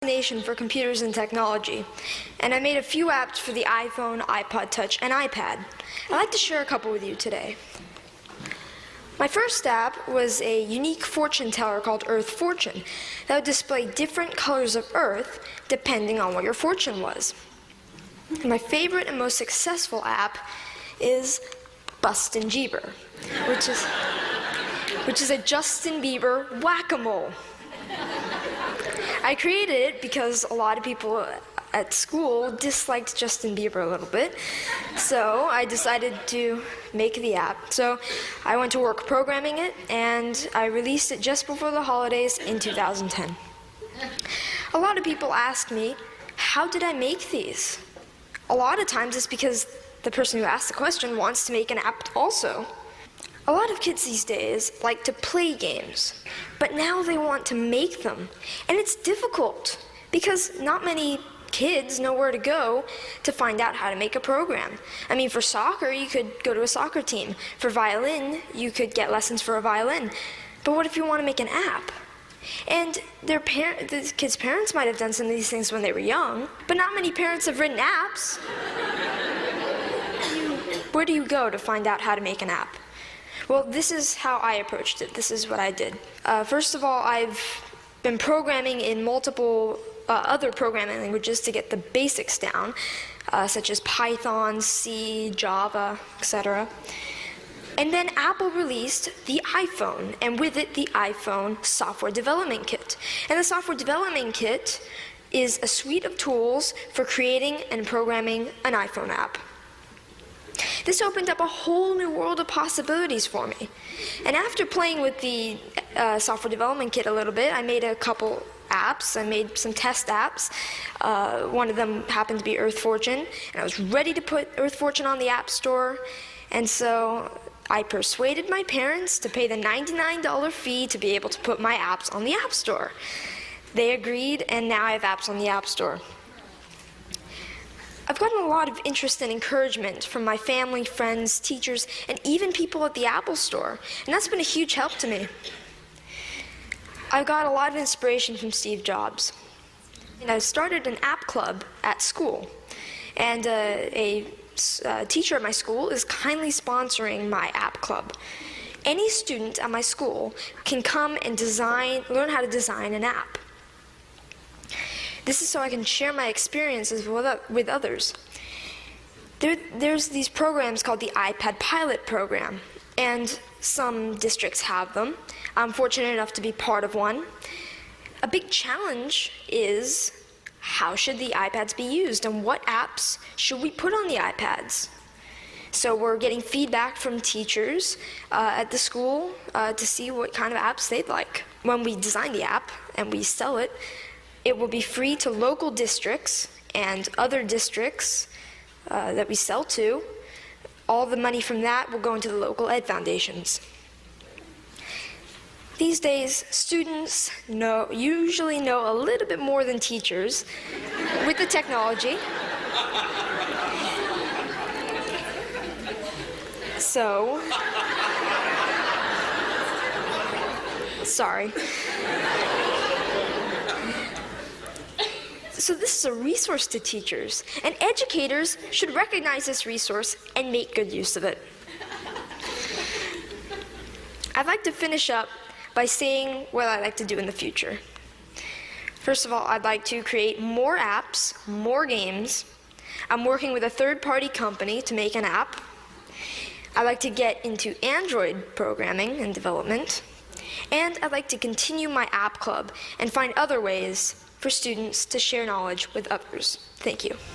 Fascination for computers and technology, and I made a few apps for the iPhone, iPod Touch, and iPad. I'd like to share a couple with you today. My first app was a unique fortune teller called Earth Fortune that would display different colors of Earth depending on what your fortune was. My favorite and most successful app is Bustin' Bieber, which is a Justin Bieber whack-a-mole. I created it because a lot of people at school disliked Justin Bieber a little bit, so I decided to make the app. So I went to work programming it, and I released it just before the holidays in 2010. A lot of people ask me, how did I make these? A lot of times it's because the person who asked the question wants to make an app also. A lot of kids these days like to play games, but now they want to make them. And it's difficult because not many kids know where to go to find out how to make a program. I mean, for soccer, you could go to a soccer team. For violin, you could get lessons for a violin. But what if you want to make an app? And the kids' parents might have done some of these things when they were young, but not many parents have written apps. Where do you go to find out how to make an app? Well, this is how I approached it. This is what I did. First of all, I've been programming in multiple other programming languages to get the basics down, such as Python, C, Java, etc. And then Apple released the iPhone, and with it, the iPhone Software Development Kit. And the Software Development Kit is a suite of tools for creating and programming an iPhone app. This opened up a whole new world of possibilities for me. And after playing with the Software Development Kit a little bit, I made a couple apps. I made some test apps. One of them happened to be Earth Fortune, and I was ready to put Earth Fortune on the App Store. And so I persuaded my parents to pay the $99 fee to be able to put my apps on the App Store. They agreed, and now I have apps on the App Store. I've gotten a lot of interest and encouragement from my family, friends, teachers, and even people at the Apple Store, and that's been a huge help to me. I've got a lot of inspiration from Steve Jobs. And I started an app club at school, and a teacher at my school is kindly sponsoring my app club. Any student at my school can come and learn how to design an app. This is so I can share my experiences with others. There's these programs called the iPad Pilot Program, and some districts have them. I'm fortunate enough to be part of one. A big challenge is, how should the iPads be used, and what apps should we put on the iPads? So we're getting feedback from teachers at the school to see what kind of apps they'd like. When we design the app and we sell it, it will be free to local districts and other districts that we sell to. All the money from that will go into the local ed foundations. These days, students usually know a little bit more than teachers with the technology. So, sorry. So this is a resource to teachers, and educators should recognize this resource and make good use of it. I'd like to finish up by saying what I'd like to do in the future. First of all, I'd like to create more apps, more games. I'm working with a third-party company to make an app. I'd like to get into Android programming and development. And I'd like to continue my app club and find other ways for students to share knowledge with others. Thank you.